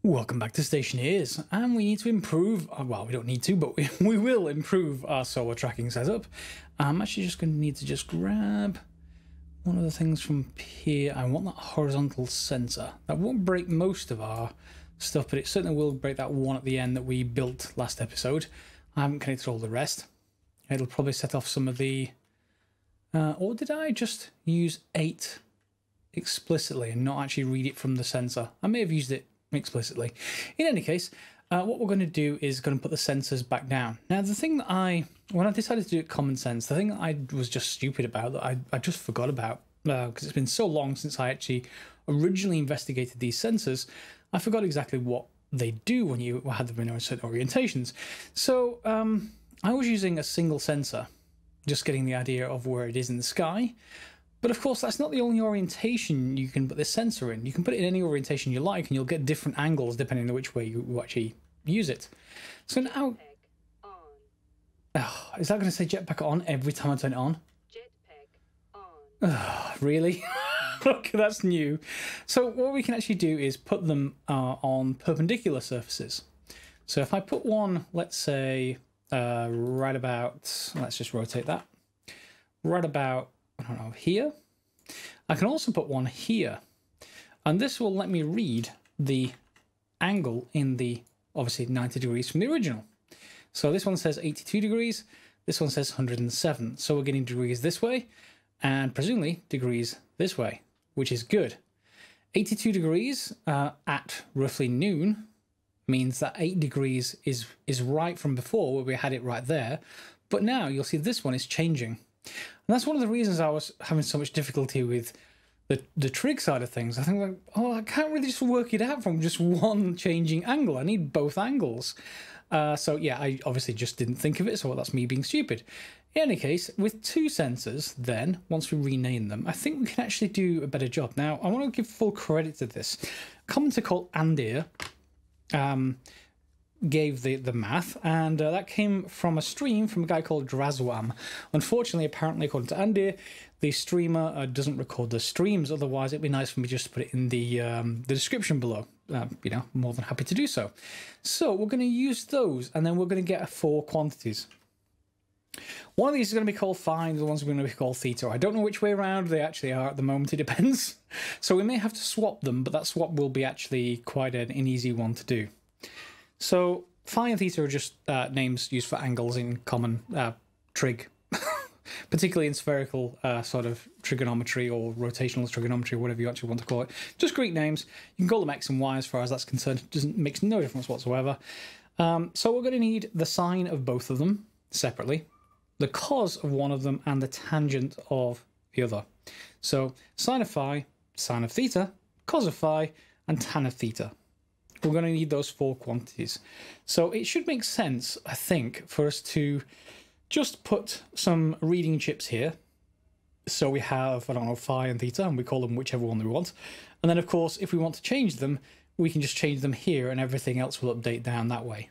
Welcome back to Stationeers, and we need to improve, well, we don't need to, but we will improve our solar tracking setup. I'm actually just going to need to just grab one of the things from here. I want that horizontal sensor. That won't break most of our stuff, but it certainly will break that one at the end that we built last episode. I haven't connected all the rest. It'll probably set off some of the... or did I just use 8 explicitly and not actually read it from the sensor? I may have used it explicitly. In any case, what we're going to do is going to put the sensors back down. Now, the thing that when I decided to do it common sense, the thing that I was just stupid about, that I just forgot about, because it's been so long since I actually originally investigated these sensors, I forgot exactly what they do when you had them in certain orientations. So I was using a single sensor, just getting the idea of where it is in the sky. But of course, that's not the only orientation you can put this sensor in. You can put it in any orientation you like, and you'll get different angles depending on which way you actually use it. So now... Oh, is that going to say jetpack on every time I turn it on? Jetpack on. Oh, really? Okay, that's new. So what we can actually do is put them on perpendicular surfaces. So if I put one, let's say, right about... Let's just rotate that. Right about... I don't know, here. I can also put one here, and this will let me read the angle in the, obviously, 90 degrees from the original. So this one says 82 degrees, this one says 107. So we're getting degrees this way, and presumably degrees this way, which is good. 82 degrees at roughly noon means that 8 degrees is right from before, where we had it right there. But now you'll see this one is changing. And that's one of the reasons I was having so much difficulty with the trig side of things. I think, like, oh, I can't really just work it out from just one changing angle. I need both angles. So yeah, I obviously just didn't think of it, so that's me being stupid. In any case, with 2 sensors, then, once we rename them, I think we can actually do a better job. Now, I want to give full credit to this. A commenter called Andir gave the math, and that came from a stream from a guy called Drazwam. Unfortunately, apparently, according to Andy, the streamer doesn't record the streams. Otherwise, it'd be nice for me just to put it in the description below. You know, more than happy to do so. So we're going to use those, and then we're going to get 4 quantities. One of these is going to be called phi, the ones are going to be called theta. I don't know which way around they actually are at the moment. It depends. So we may have to swap them, but that swap will be actually quite an easy one to do. So phi and theta are just names used for angles in common trig, particularly in spherical sort of trigonometry or rotational trigonometry, whatever you actually want to call it. Just Greek names. You can call them x and y as far as that's concerned. It makes no difference whatsoever. So we're going to need the sine of both of them separately, the cos of one of them, and the tangent of the other. So sine of phi, sine of theta, cos of phi, and tan of theta. We're going to need those 4 quantities. So it should make sense, I think, for us to just put some reading chips here. So we have, I don't know, phi and theta, and we call them whichever one we want. And then, of course, if we want to change them, we can just change them here, and everything else will update down that way.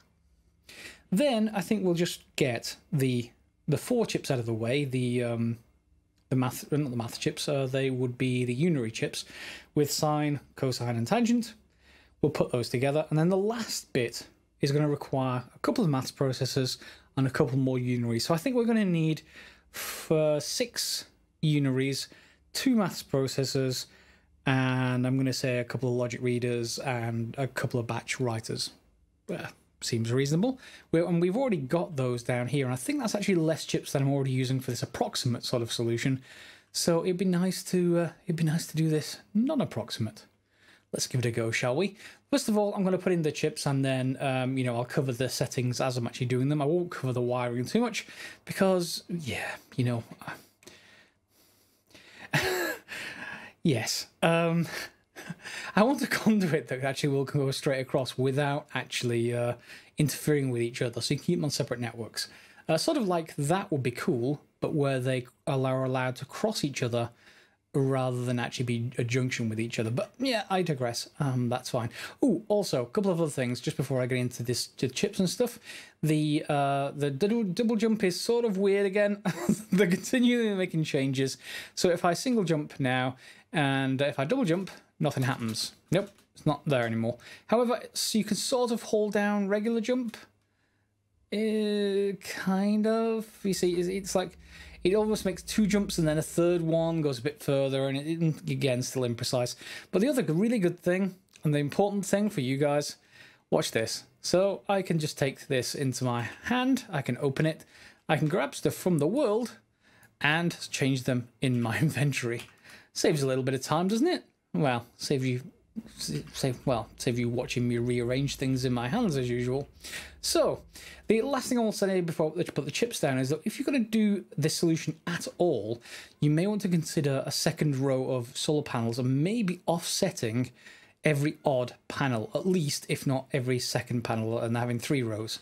Then I think we'll just get the 4 chips out of the way, not the math chips, they would be the unary chips, with sine, cosine, and tangent. We'll put those together, and then the last bit is going to require a couple of maths processors and a couple more unaries. So I think we're going to need 6 unaries, 2 maths processors, and I'm going to say a couple of logic readers and a couple of batch writers. Seems reasonable. And we've already got those down here, and I think that's actually less chips than I'm already using for this approximate sort of solution. So it'd be nice to do this non-approximate. Let's give it a go, shall we? First of all, I'm going to put in the chips, and then, you know, I'll cover the settings as I'm actually doing them. I won't cover the wiring too much because, yeah, you know... yes. I want a conduit that actually will go straight across without actually interfering with each other, so you can keep them on separate networks. Sort of like that would be cool, but where they are allowed to cross each other rather than actually be a junction with each other. But yeah, I digress. That's fine. Oh, also, a couple of other things just before I get into this chips and stuff. The double jump is sort of weird again. They're continually making changes. So if I single jump now, and if I double jump, nothing happens. Nope. It's not there anymore. However, so you can sort of hold down regular jump. Kind of. You see, it's like it almost makes 2 jumps and then a third one goes a bit further, and it again still imprecise. But the other really good thing and the important thing for you guys, watch this. So I can just take this into my hand. I can open it. I can grab stuff from the world and change them in my inventory. Saves a little bit of time, doesn't it? Well, save you watching me rearrange things in my hands as usual. So the last thing I will say before I put the chips down is that if you're going to do this solution at all, you may want to consider a second row of solar panels and maybe offsetting every odd panel, at least if not every second panel, and having 3 rows.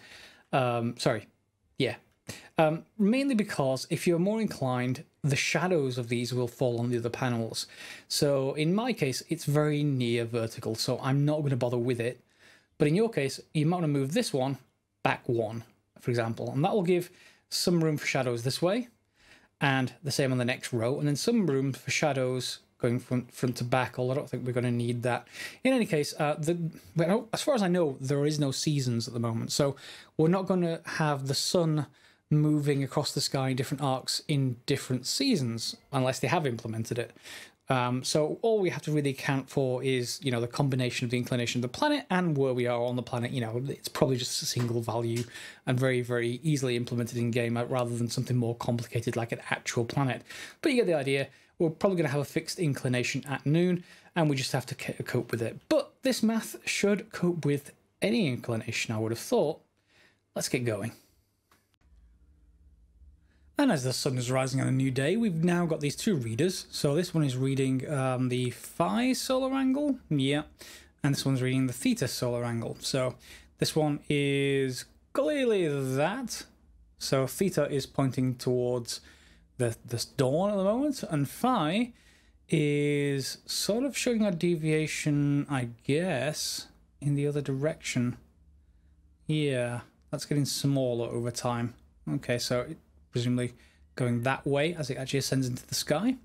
Mainly because if you're more inclined, the shadows of these will fall on the other panels. So in my case, it's very near vertical, so I'm not going to bother with it. But in your case, you might want to move this one back 1, for example, and that will give some room for shadows this way, and the same on the next row, and then some room for shadows going from front to back, although I don't think we're going to need that. In any case, as far as I know, there is no seasons at the moment, so we're not going to have the sun moving across the sky in different arcs in different seasons, unless they have implemented it. So all we have to really account for is, you know, the combination of the inclination of the planet and where we are on the planet. You know, it's probably just a single value and very, very easily implemented in game rather than something more complicated like an actual planet. But you get the idea. We're probably going to have a fixed inclination at noon, and we just have to cope with it. But this math should cope with any inclination, I would have thought. Let's get going. And as the sun is rising on a new day, we've now got these 2 readers. So this one is reading the phi solar angle, yeah, and this one's reading the theta solar angle. So this one is clearly that. So theta is pointing towards this dawn at the moment, and phi is sort of showing a deviation, I guess, in the other direction. Yeah, that's getting smaller over time. Okay, so presumably going that way as it actually ascends into the sky.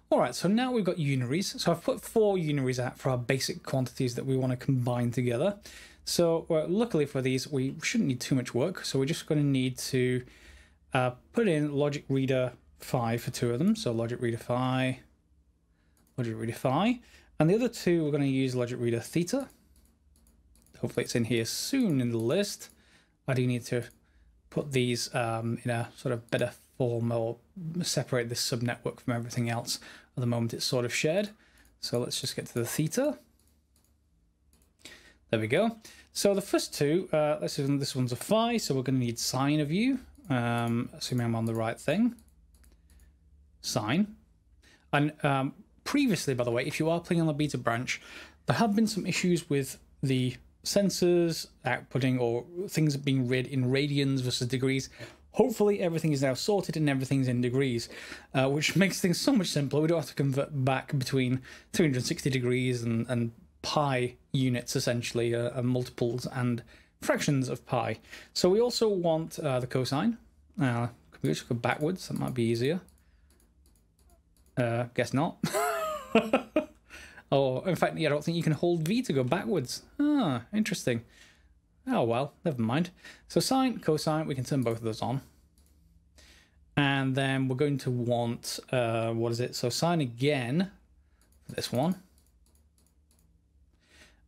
All right, so now we've got unaries. So I've put 4 unaries out for our basic quantities that we want to combine together. So luckily for these, we shouldn't need too much work. So we're just going to need to put in logic reader phi for 2 of them. So logic reader phi, and the other 2 we're going to use logic reader theta. Hopefully it's in here soon in the list. I do need to put these in a sort of better form or separate this subnetwork from everything else. At the moment it's sort of shared. So let's just get to the theta. There we go. So the first 2, this one's a phi, so we're going to need sine of u, assuming I'm on the right thing. Sine. And previously, by the way, if you are playing on the beta branch, there have been some issues with the sensors outputting or things being read in radians versus degrees. Hopefully everything is now sorted and everything's in degrees, which makes things so much simpler. We don't have to convert back between 360 degrees and pi units, essentially, multiples and fractions of pi. So we also want the cosine. Can we just go backwards? That might be easier. Guess not. Oh, in fact, yeah, I don't think you can hold V to go backwards. Ah, interesting. Oh, well, never mind. So sine, cosine, we can turn both of those on. And then we're going to want, what is it? So sine again for this one.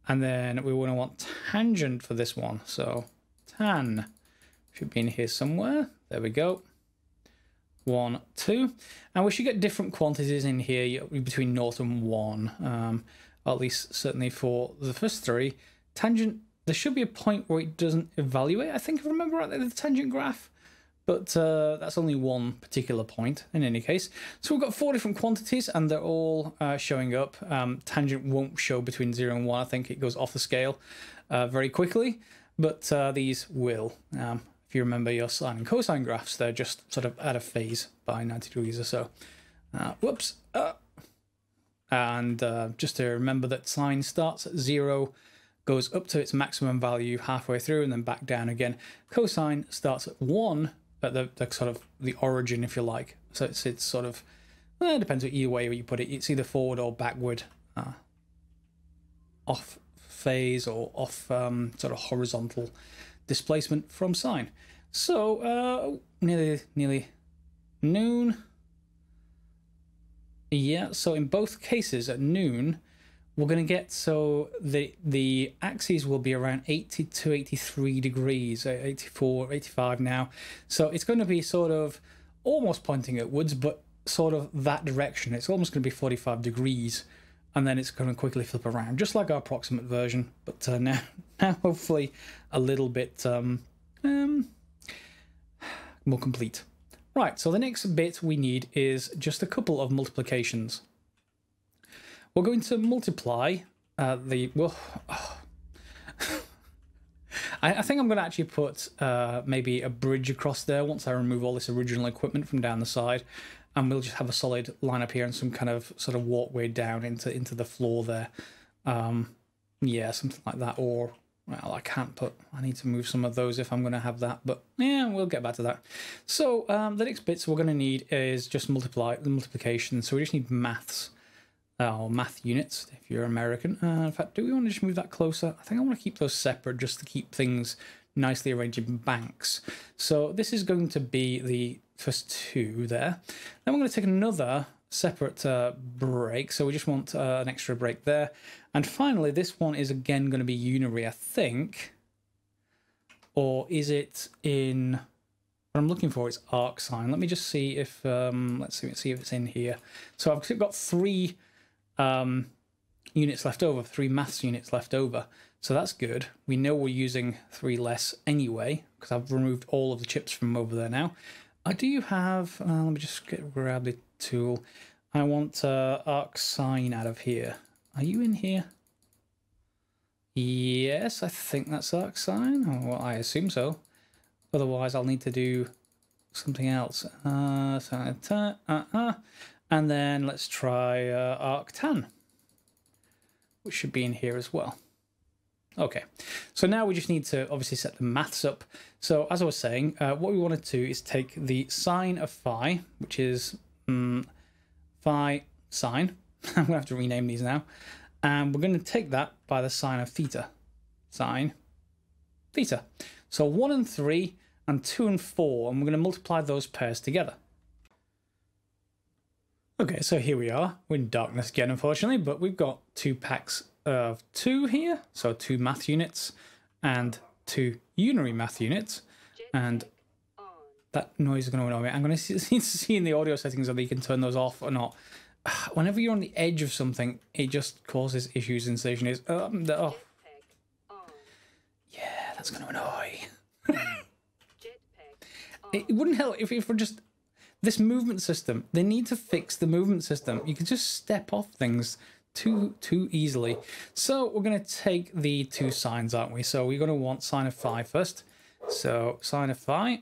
And then we want to want tangent for this one. So tan should be in here somewhere. There we go. 1, 2, and we should get different quantities in here between 0 and 1, at least certainly for the first 3. Tangent, there should be a point where it doesn't evaluate, I think, if I remember rightly, the tangent graph, but that's only one particular point in any case. So we've got 4 different quantities and they're all showing up. Tangent won't show between 0 and 1, I think it goes off the scale very quickly, but these will. If you remember your sine and cosine graphs, they're just sort of out of phase by 90 degrees or so. Whoops. And just to remember that sine starts at 0, goes up to its maximum value halfway through, and then back down again. Cosine starts at 1, at the sort of the origin, if you like. So it's sort of, it depends what either way you put it. It's either forward or backward. off phase or off sort of horizontal displacement from sine. So nearly noon. Yeah, so in both cases at noon, we're going to get, so the axes will be around 80 to 83 degrees, 84, 85 now. So it's going to be sort of almost pointing upwards, but sort of that direction. It's almost going to be 45 degrees, and then it's going to quickly flip around, just like our approximate version, but now hopefully a little bit more complete. Right, so the next bit we need is just a couple of multiplications. We're going to multiply I think I'm going to actually put maybe a bridge across there once I remove all this original equipment from down the side, and we'll just have a solid line up here and some kind of sort of walkway down into the floor there. Yeah, something like that. Or, well, I need to move some of those if I'm going to have that, but yeah, we'll get back to that. So the next bits we're going to need is just the multiplication. So we just need maths. Or math units, if you're American. In fact, do we want to just move that closer? I think I want to keep those separate just to keep things nicely arranged in banks. So this is going to be the first two there. Then we're going to take another separate break. So we just want an extra break there. And finally, this one is again going to be unary, I think. Or is it in... What I'm looking for is arc sine. Let me just see if... let's see if it's in here. So I've got three... units left over, 3 maths units left over, so that's good. We know we're using 3 less anyway because I've removed all of the chips from over there now. I do have let me just grab the tool. I want arc sine out of here. Are you in here? Yes, I think that's arc sine. Oh, well, I assume so, otherwise I'll need to do something else. And then let's try arctan, which should be in here as well. Okay, so now we just need to obviously set the maths up. So as I was saying, what we want to do is take the sine of phi, which is phi sine. I'm going to have to rename these now. And we're going to take that by the sine of theta. Sine theta. So 1 and 3 and 2 and 4, and we're going to multiply those pairs together. Okay, so here we are. We're in darkness again, unfortunately, but we've got 2 packs of 2 here. So 2 math units and 2 unary math units. And that noise is going to annoy me. I'm going to need to see in the audio settings whether you can turn those off or not. Whenever you're on the edge of something, it just causes issues in Stationeers. Oh. Yeah, that's going to annoy. It wouldn't help if we're just... This movement system, they need to fix the movement system. You can just step off things too easily. So we're going to take the 2 sines, aren't we? So we're going to want sine of phi first. So sine of phi,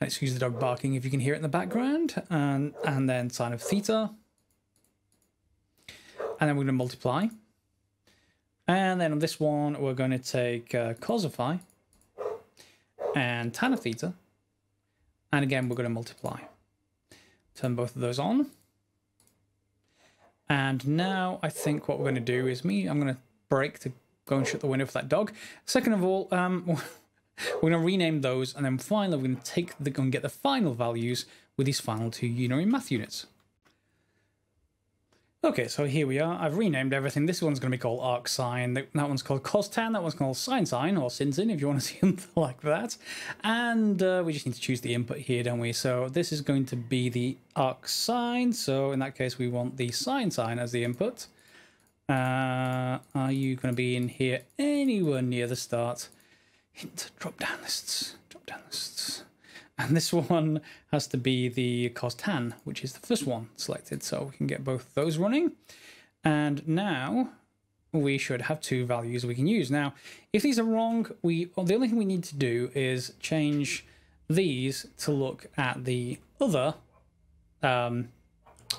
excuse the dog barking if you can hear it in the background, and then sine of theta. And then we're going to multiply. And then on this one, we're going to take cos of phi and tan of theta. And again, we're going to multiply. Turn both of those on. And now I think what we're going to do is I'm going to break to go and shut the window for that dog. Second of all, we're going to rename those, and then finally we're going to get the final values with these final 2 unary math units. Okay, so here we are. I've renamed everything. This one's going to be called arc sine. That one's called cos tan. That one's called sine sine, or sin sin, if you want to see them like that. And we just need to choose the input here, don't we? So this is going to be the arc sine. So in that case, we want the sine sine as the input. Are you going to be in here anywhere near the start? Hint, drop down lists. Drop down lists. And this one has to be the cos tan, which is the first one selected. So we can get both of those running. And now we should have 2 values we can use. Now, if these are wrong, the only thing we need to do is change these to look at the other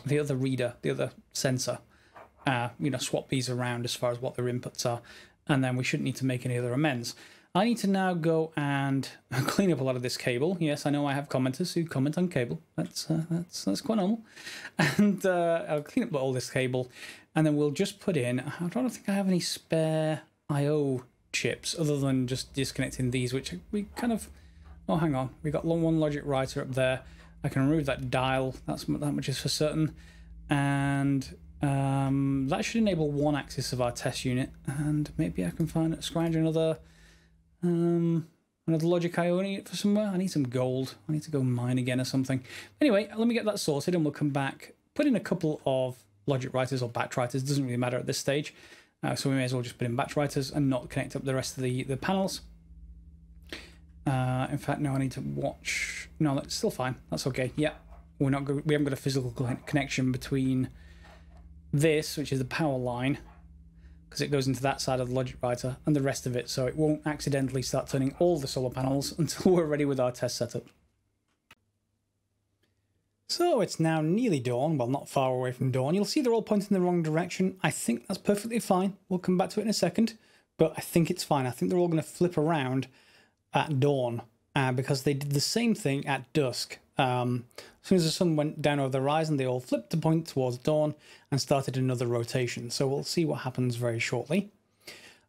reader, the other sensor. Swap these around as far as what their inputs are. And then we shouldn't need to make any other amends. I need to now go and clean up a lot of this cable. Yes, I know I have commenters who comment on cable. That's quite normal. And I'll clean up all this cable, and then we'll just put in. I don't think I have any spare I/O chips other than just disconnecting these, which we kind of. Oh, hang on. We got one logic writer up there. I can remove that dial. That much is for certain, and that should enable one axis of our test unit. And maybe I can scrounge another. Another logic I/O unit for somewhere. I need some gold. I need to go mine again or something. Anyway, let me get that sorted and we'll come back, put in a couple of logic writers or batch writers. Doesn't really matter at this stage. So we may as well just put in batch writers and not connect up the rest of the panels. In fact, no, I need to watch. No, that's still fine. That's okay. Yeah, we haven't got a physical connection between this, which is the power line, because it goes into that side of the logic writer, and the rest of it, so it won't accidentally start turning all the solar panels until we're ready with our test setup. So it's now nearly dawn, well, not far away from dawn. You'll see they're all pointing in the wrong direction. I think that's perfectly fine. We'll come back to it in a second, but I think it's fine. I think they're all going to flip around at dawn because they did the same thing at dusk. As soon as the sun went down over the horizon, they all flipped to point towards dawn and started another rotation. So we'll see what happens very shortly.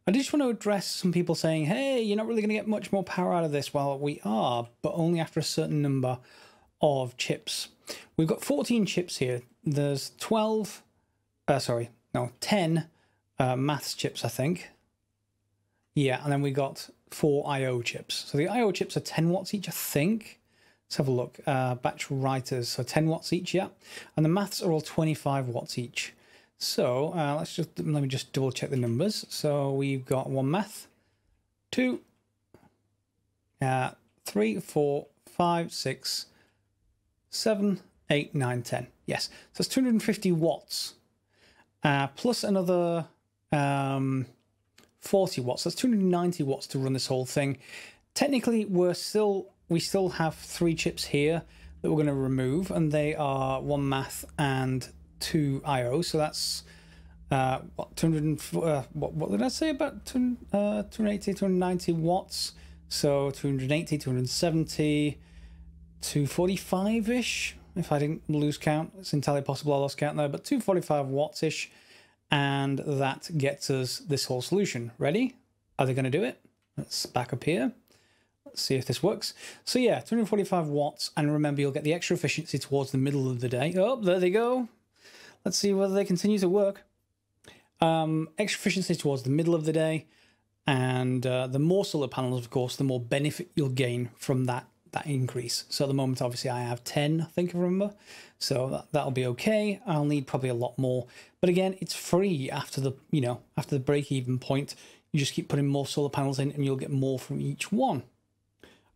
I just want to address some people saying, hey, you're not really going to get much more power out of this. Well, we are, but only after a certain number of chips. We've got 14 chips here. There's 10 maths chips, I think. Yeah, and then we got 4 I/O chips. So the I/O chips are 10 watts each, I think. Let's have a look. Batch writers, so 10 watts each, yeah. And the maths are all 25 watts each. So let me just double check the numbers. So we've got 1 math, 2, 3, 4, 5, 6, 7, 8, 9, 10. Yes, so it's 250 watts plus another 40 watts. That's 290 watts to run this whole thing. Technically, we still have 3 chips here that we're going to remove, and they are 1 math and 2 I/O. So that's what 200. What did I say about 280, 290 watts? So 280, 270, 245-ish. If I didn't lose count, it's entirely possible I lost count there, but 245 watts-ish, and that gets us this whole solution. Ready? Are they going to do it? Let's back up here. Let's see if this works. So yeah, 245 watts, and remember, you'll get the extra efficiency towards the middle of the day. Oh, there they go. Let's see whether they continue to work. Extra efficiency towards the middle of the day, and the more solar panels, of course, the more benefit you'll gain from that increase. So at the moment, obviously, I have 10, I think I remember. So that'll be okay. I'll need probably a lot more. But again, it's free after the break-even point. You just keep putting more solar panels in, and you'll get more from each one.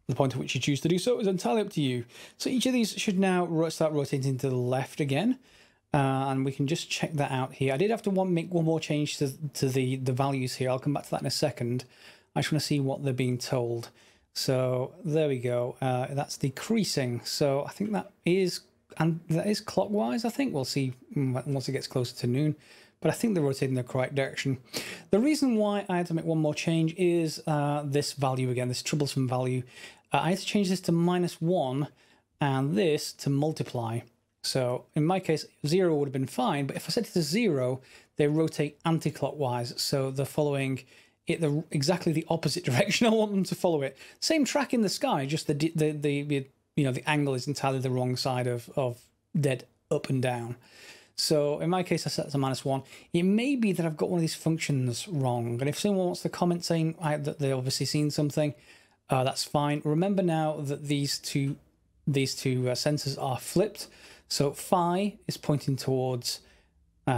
The point at which you choose to do so is entirely up to you. So each of these should now start rotating to the left again. And we can just check that out here. I did have to make one more change to the values here. I'll come back to that in a second. I just want to see what they're being told. So there we go. That's decreasing. So I think that is clockwise. I think we'll see once it gets closer to noon. But I think they're rotating in the correct direction. The reason why I had to make one more change is this value again, this troublesome value. I had to change this to -1 and this to multiply. So in my case, 0 would have been fine, but if I set it to 0, they rotate anti-clockwise. So they're following it exactly the opposite direction I want them to follow it. Same track in the sky, just the angle is entirely the wrong side of dead up and down. So in my case, I set it to -1. It may be that I've got one of these functions wrong. And if someone wants to comment saying that they've obviously seen something, that's fine. Remember now that these two sensors are flipped. So phi is pointing towards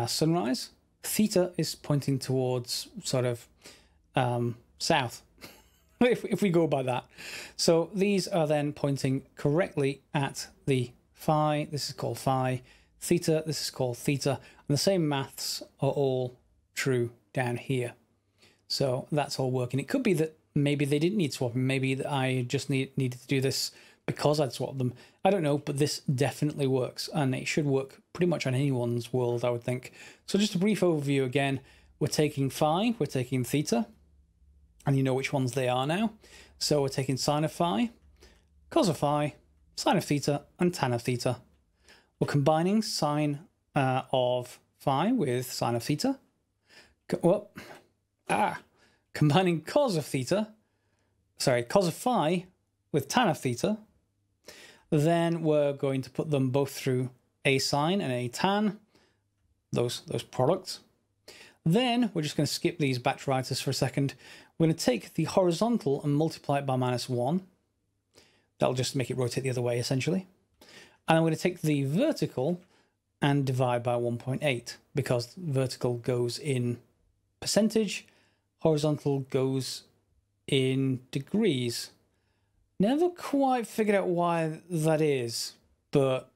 sunrise. Theta is pointing towards sort of south, if we go by that. So these are then pointing correctly at the phi. This is called phi. Theta, this is called theta. And the same maths are all true down here. So that's all working. It could be that maybe they didn't need swapping. Maybe that I just needed to do this because I'd swapped them. I don't know, but this definitely works, and it should work pretty much on anyone's world, I would think. So just a brief overview again. We're taking phi, we're taking theta, and you know which ones they are now. So we're taking sine of phi, cos of phi, sine of theta, and tan of theta. We're combining sine of phi with sine of theta. Combining cos of phi with tan of theta. Then we're going to put them both through a sine and a tan, those products. Then we're just going to skip these batch writers for a second. We're going to take the horizontal and multiply it by -1. That'll just make it rotate the other way, essentially. And I'm going to take the vertical and divide by 1.8, because vertical goes in percentage, horizontal goes in degrees. Never quite figured out why that is, but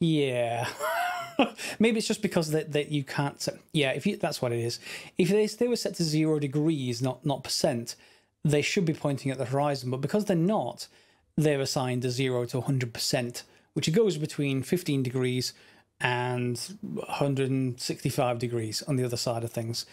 yeah. Maybe it's just because that you can't set, yeah, that's what it is. If they were set to 0 degrees, not percent, they should be pointing at the horizon, but because they're not, they're assigned a 0 to 100%, which goes between 15 degrees and 165 degrees on the other side of things.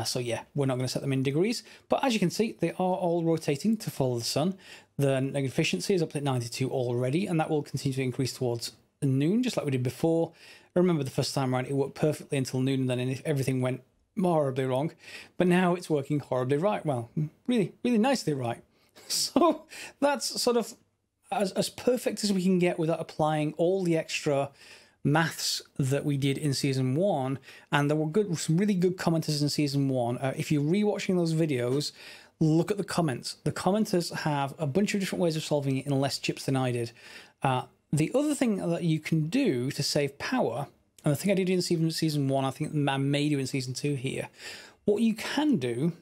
So yeah, we're not going to set them in degrees, but as you can see, they are all rotating to follow the sun. The negative efficiency is up to 92 already, and that will continue to increase towards noon, just like we did before. I remember the first time around, it worked perfectly until noon, and then everything went horribly wrong. But now it's working horribly right. Well, really, really nicely right. So that's sort of as perfect as we can get without applying all the extra maths that we did in season 1. And there were some really good commenters in season 1. If you're rewatching those videos, look at the comments. The commenters have a bunch of different ways of solving it in less chips than I did. The other thing that you can do to save power, and the thing I did in season 1, I think I may do in season 2 here, what you can do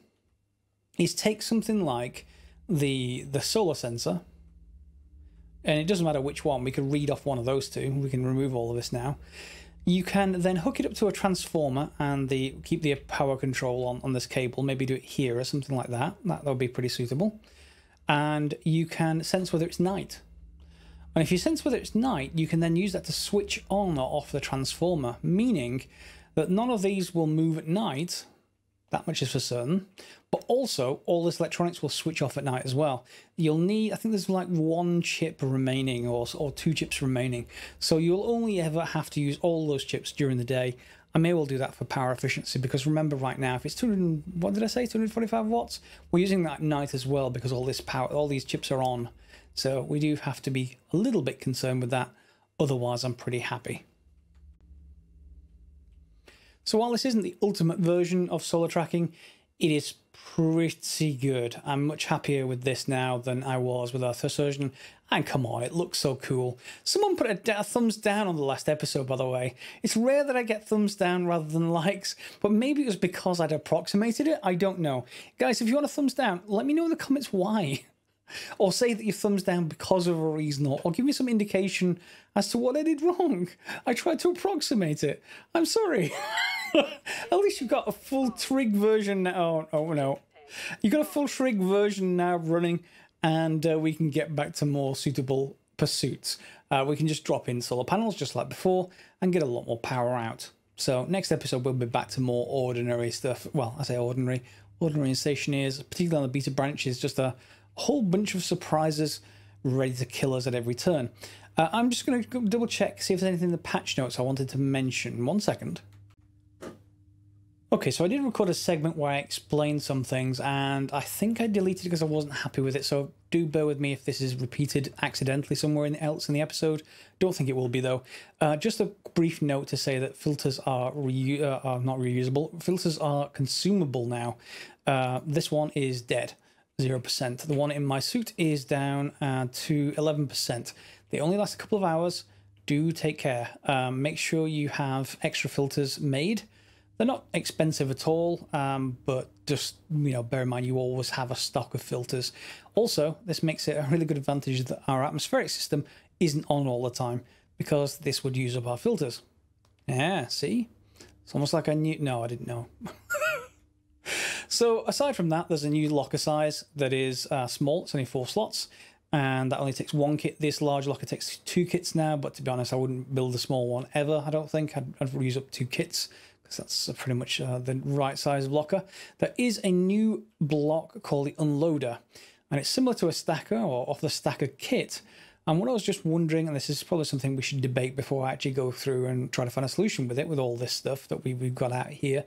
is take something like the solar sensor, and it doesn't matter which one, we can read off one of those two, we can remove all of this now. You can then hook it up to a transformer and keep the power control on this cable, maybe do it here or something like that. That would be pretty suitable. And you can sense whether it's night. And if you sense whether it's night, you can then use that to switch on or off the transformer, meaning that none of these will move at night, that much is for certain, but also all this electronics will switch off at night as well. You'll need, I think there's like 1 chip remaining or 2 chips remaining, so you'll only ever have to use all those chips during the day. I may well do that for power efficiency, because remember right now, if it's 245 watts, we're using that at night as well, because all this power, all these chips are on. So we do have to be a little bit concerned with that. Otherwise, I'm pretty happy. So while this isn't the ultimate version of solar tracking, it is pretty good. I'm much happier with this now than I was with our first version. And come on, it looks so cool. Someone put a thumbs down on the last episode, by the way. It's rare that I get thumbs down rather than likes, but maybe it was because I'd approximated it. I don't know. Guys, if you want a thumbs down, let me know in the comments why. Or say that your thumbs down because of a reason, or give me some indication as to what I did wrong. I tried to approximate it. I'm sorry. At least you've got a full trig version now. Oh no. You've got a full trig version now running, and we can get back to more suitable pursuits. We can just drop in solar panels just like before and get a lot more power out. So next episode we'll be back to more ordinary stuff. Well, I say ordinary in Stationeers, particularly on the beta branches, just a whole bunch of surprises ready to kill us at every turn. I'm just going to double check, see if there's anything in the patch notes I wanted to mention. 1 second. Okay, so I did record a segment where I explained some things, and I think I deleted it because I wasn't happy with it, so do bear with me if this is repeated accidentally somewhere else in the episode. Don't think it will be, though. Just a brief note to say that filters are not reusable. Filters are consumable now. This one is dead. 0%. The one in my suit is down to 11%. They only last a couple of hours. Do take care. Make sure you have extra filters made. They're not expensive at all, but just, bear in mind you always have a stock of filters. Also, this makes it a really good advantage that our atmospheric system isn't on all the time, because this would use up our filters. Yeah, see? It's almost like I knew. No, I didn't know. So aside from that, there's a new locker size that is small. It's only 4 slots, and that only takes 1 kit. This large locker takes 2 kits now, but to be honest, I wouldn't build a small one ever. I don't think I'd use up 2 kits, because that's pretty much the right size of locker. There is a new block called the unloader, and it's similar to a stacker or off the stacker kit. And what I was just wondering, and this is probably something we should debate before I actually go through and try to find a solution with it, with all this stuff that we've got out here.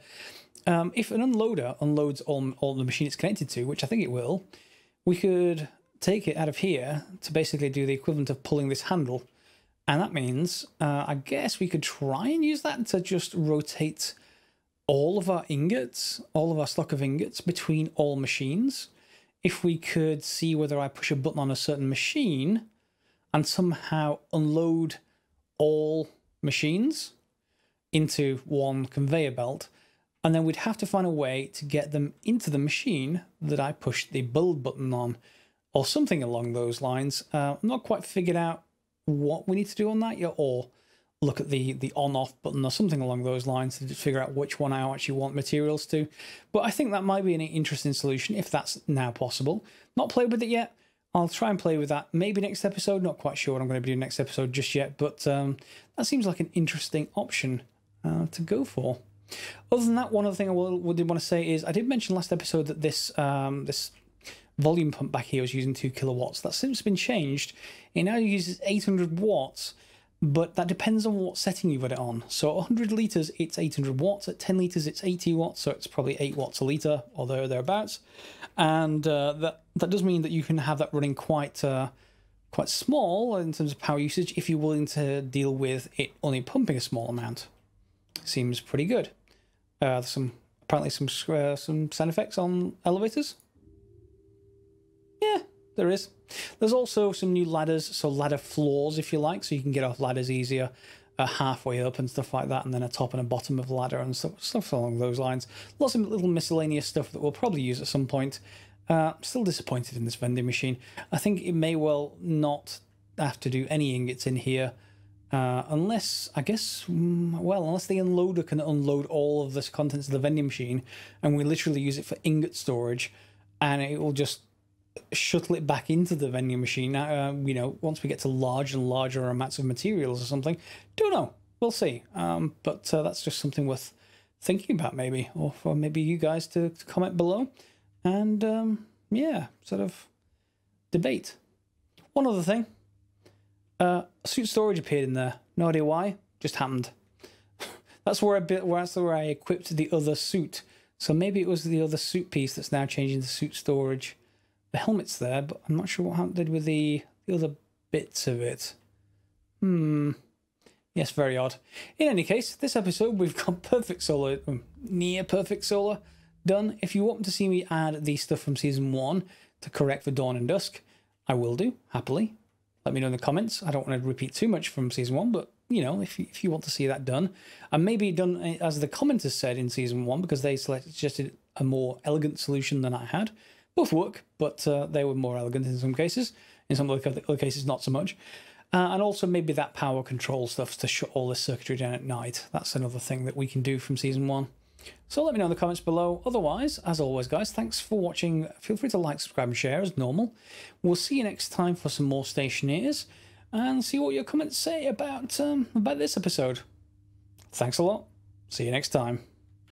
If an unloader unloads all the machine it's connected to, which I think it will, we could take it out of here to basically do the equivalent of pulling this handle. And that means, I guess we could try and use that to just rotate all of our ingots, all of our stock of ingots between all machines. If we could see whether I push a button on a certain machine and somehow unload all machines into one conveyor belt, and then we'd have to find a way to get them into the machine that I pushed the build button on, or something along those lines. I'm not quite figured out what we need to do on that yet, or look at the on-off button or something along those lines to figure out which one I actually want materials to. But I think that might be an interesting solution if that's now possible. Not played with it yet. I'll try and play with that maybe next episode. Not quite sure what I'm going to be doing next episode just yet, but that seems like an interesting option to go for. Other than that, one other thing I did want to say is I did mention last episode that this this volume pump back here was using 2 kilowatts. That's since been changed. It now uses 800 watts, but that depends on what setting you've got it on. So 100 litres, it's 800 watts. At 10 litres, it's 80 watts, so it's probably 8 watts a litre, or thereabouts. And that does mean that you can have that running quite small in terms of power usage if you're willing to deal with it only pumping a small amount. Seems pretty good. There's apparently some sound effects on elevators. Yeah, there is. There's also some new ladders, so ladder floors, if you like, so you can get off ladders easier, halfway up and stuff like that, and then a top and a bottom of the ladder and stuff along those lines. Lots of little miscellaneous stuff that we'll probably use at some point. Still disappointed in this vending machine. I think it may well not have to do any ingots in here, unless, I guess, well, unless the unloader can unload all of this contents of the vending machine, and we literally use it for ingot storage, and it will just shuttle it back into the vending machine. You know, once we get to larger and larger amounts of materials or something. Don't know. We'll see. But that's just something worth thinking about, maybe, or for maybe you guys to comment below, and yeah, sort of debate. One other thing. Suit storage appeared in there. No idea why. Just happened. That's where I equipped the other suit. So maybe it was the other suit piece that's now changing to suit storage. The helmet's there, but I'm not sure what happened with the other bits of it. Yes, very odd. In any case, this episode we've got perfect solar, near perfect solar done. If you want to see me add the stuff from season 1 to correct for Dawn and Dusk, I will do, happily. Let me know in the comments. I don't want to repeat too much from season 1, but you know, if you want to see that done, and maybe done as the commenters said in season 1, because they suggested a more elegant solution than I had. Both work, but they were more elegant in some cases. In some other cases, not so much. And also maybe that power control stuff to shut all this circuitry down at night. That's another thing that we can do from season 1. So let me know in the comments below. Otherwise, as always, guys, thanks for watching. Feel free to like, subscribe, and share as normal. We'll see you next time for some more Stationeers, and see what your comments say about this episode. Thanks a lot. See you next time.